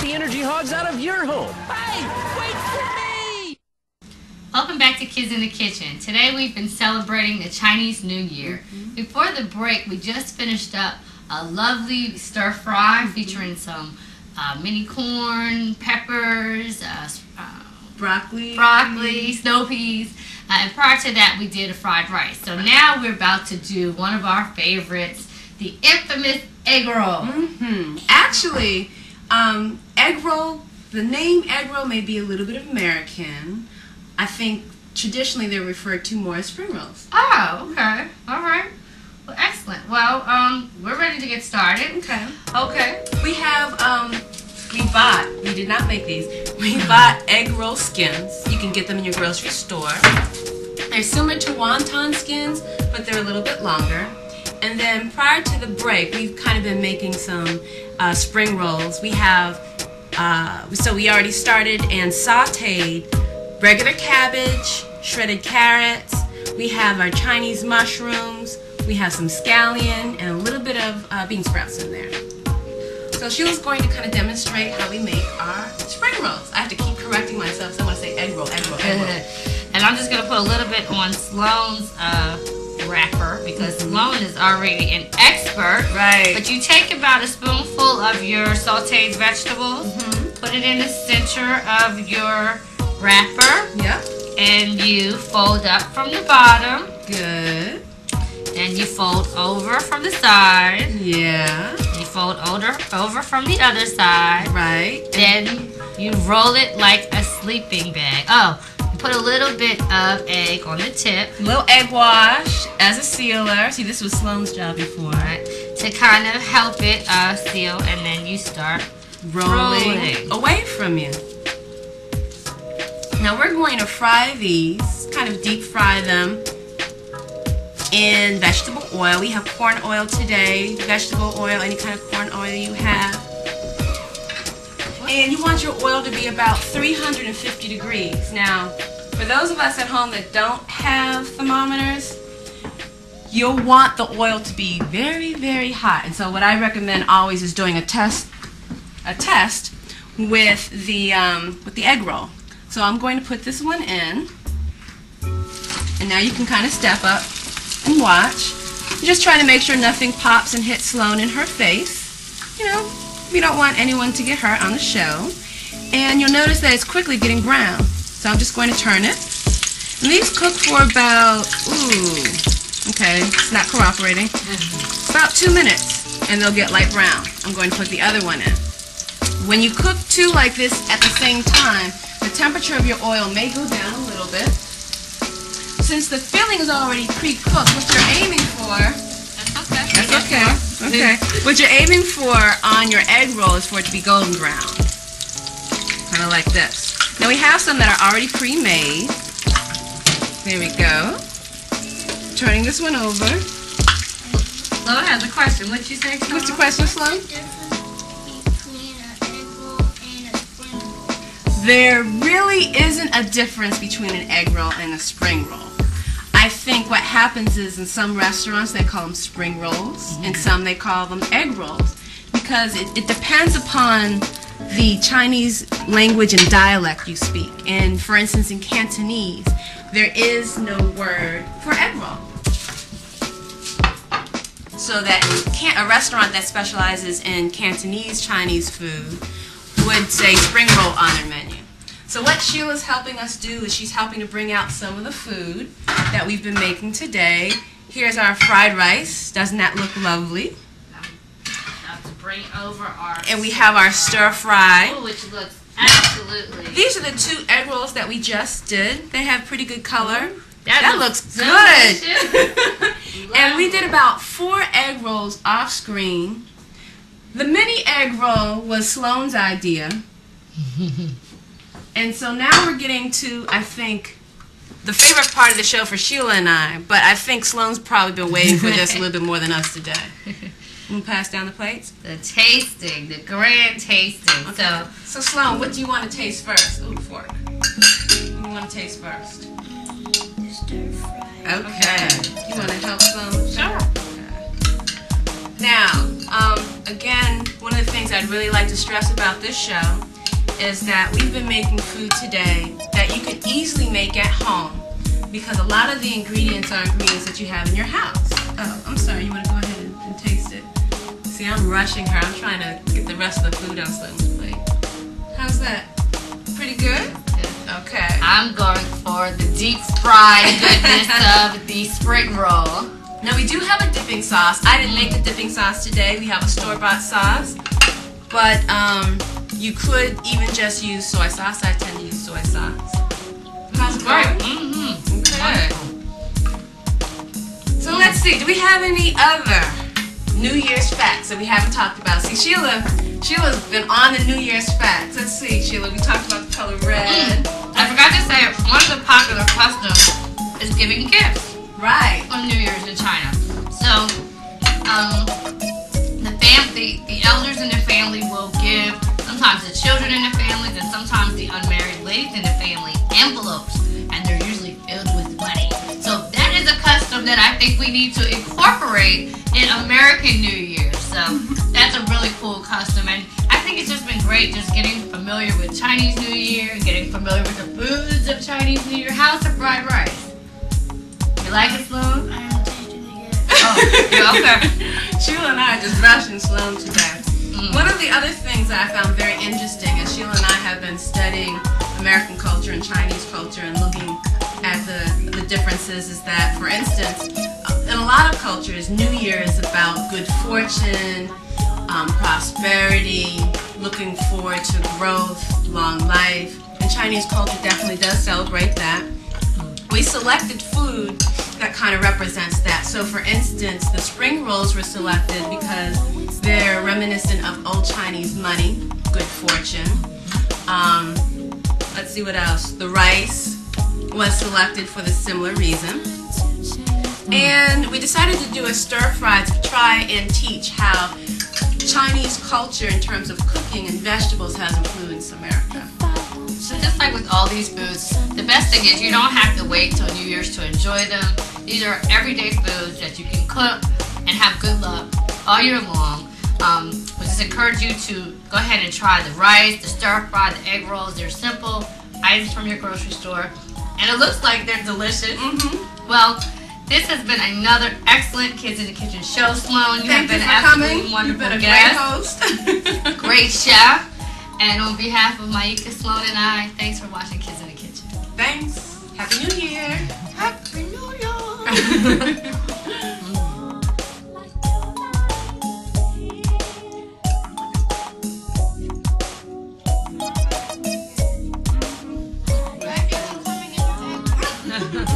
the energy hogs out of your home. Hey, wait for me! Welcome back to Kids in the Kitchen. Today we've been celebrating the Chinese New Year. Before the break, we just finished up a lovely stir fry featuring some mini corn, peppers, broccoli, snow peas, and prior to that we did a fried rice. So now we're about to do one of our favorites, the infamous egg roll. Actually, egg roll, the name egg roll may be a little bit American. I think traditionally they're referred to more as spring rolls. Oh, okay. All right. Well, excellent. Well, we're ready to get started. Okay. We have, we did not make these. We bought egg roll skins. You can get them in your grocery store. They're similar to wonton skins, but they're a little bit longer. And then prior to the break, we've kind of been making some spring rolls. We have, so we already started and sauteed regular cabbage, shredded carrots. We have our Chinese mushrooms. We have some scallion and a little bit of bean sprouts in there. So Sheila's going to kind of demonstrate how we make our spring rolls. I have to keep correcting myself, so I want to say egg roll, egg roll, egg roll. And I'm just going to put a little bit on Sloan's wrapper because Sloan is already an expert. Right. But you take about a spoonful of your sauteed vegetables, put it in the center of your wrapper. Yep. And you fold up from the bottom. Good. And you fold over from the side. Yeah. You fold over from the other side. Right. Then you roll it like a sleeping bag. Oh, you put a little bit of egg on the tip. A little egg wash as a sealer. See, this was Sloan's job before. Right, to kind of help it seal, and then you start rolling away from you. Now we're going to fry these, kind of deep fry them in vegetable oil. We have corn oil today, vegetable oil, any kind of corn oil you have. And you want your oil to be about 350 degrees. Now, for those of us at home that don't have thermometers, you'll want the oil to be very, very hot. And so what I recommend always is doing a test with the egg roll. So I'm going to put this one in. And now you can kind of step up and watch. I'm just trying to make sure nothing pops and hits Sloan in her face. You know, we don't want anyone to get hurt on the show. And you'll notice that it's quickly getting brown. So I'm just going to turn it. And these cook for about, okay, it's not cooperating. About 2 minutes, and they'll get light brown. I'm going to put the other one in. When you cook two like this at the same time, the temperature of your oil may go down a little bit. Since the filling is already pre-cooked, what you're aiming for... That's okay. What you're aiming for on your egg roll is for it to be golden brown. Kind of like this. Now we have some that are already pre-made. There we go. Turning this one over. Sloan has a question. What'd you say, Sloan? What's the question, Sloan? There really isn't a difference between an egg roll and a spring roll. I think what happens is in some restaurants they call them spring rolls, and some they call them egg rolls, because it depends upon the Chinese language and dialect you speak. And for instance, in Cantonese, there is no word for egg roll. So that a restaurant that specializes in Cantonese Chinese food would say spring roll on their menu. So what Sheila's helping us do is she's helping to bring out some of the food that we've been making today. Here's our fried rice. Doesn't that look lovely? Now to bring over our... And we have our stir fry. Which looks absolutely... These are the 2 egg rolls that we just did. They have pretty good color. That looks good. And we did about 4 egg rolls off screen. The mini egg roll was Sloan's idea. And so now we're getting to, I think, the favorite part of the show for Sheila and I. But I think Sloan's probably been waiting for this a little bit more than us today. We'll pass down the plates. The tasting, the grand tasting. Okay. So Sloan, what do you want to taste first? Ooh, fork. What do you want to taste first? The stir fry. Okay. You want to help Sloan? Sure. Now, again, one of the things I'd really like to stress about this show is that we've been making food today that you could easily make at home because a lot of the ingredients are ingredients that you have in your house. Oh, I'm sorry, you want to go ahead and taste it? See, I'm rushing her. I'm trying to get the rest of the food on Slim's plate. How's that? Pretty good? Okay. I'm going for the deep fried goodness of the spring roll. Now we do have a dipping sauce. I didn't make the dipping sauce today. We have a store-bought sauce. But you could even just use soy sauce. I tend to use soy sauce. How's it going? Mm-hmm. Okay. So let's see. Do we have any other New Year's facts that we haven't talked about? See, Sheila's been on the New Year's facts. Let's see, Sheila. We talked about the color red. I forgot to say, one of the popular customs is giving gifts. Right. On New Year's in China. So, the elders in the family will give, sometimes the children in the families and sometimes the unmarried ladies in the family, envelopes, and they're usually filled with money. So that is a custom that I think we need to incorporate in American New Year. So that's a really cool custom, and I think it's just been great just getting familiar with Chinese New Year, getting familiar with the foods of Chinese New Year. How's the fried rice? You like it, Sloan? I haven't tasted it yet. Oh, yeah, okay. Sheila and I are just rushing Sloan today. One of the other things that I found very interesting is Sheila and I have been studying American culture and Chinese culture and looking at the differences is that, for instance, in a lot of cultures, New Year is about good fortune, prosperity, looking forward to growth, long life. And Chinese culture definitely does celebrate that. We selected food that kind of represents that. So for instance, the spring rolls were selected because they're reminiscent of old Chinese money, good fortune. Let's see what else. The rice was selected for the similar reason. And we decided to do a stir fry to try and teach how Chinese culture in terms of cooking and vegetables has influenced America. So just like with all these foods, the best thing is you don't have to wait till New Year's to enjoy them. These are everyday foods that you can cook and have good luck all year long. We just encourage you to go ahead and try the rice, the stir fry, the egg rolls. They're simple items from your grocery store, and it looks like they're delicious. Well, this has been another excellent Kids in the Kitchen show, Sloan. You have been an absolutely wonderful guest. Great host. Great chef. And on behalf of Maika, Sloan, and I, thanks for watching Kids in the Kitchen. Thanks. Happy New Year. Happy New Year. Coming in.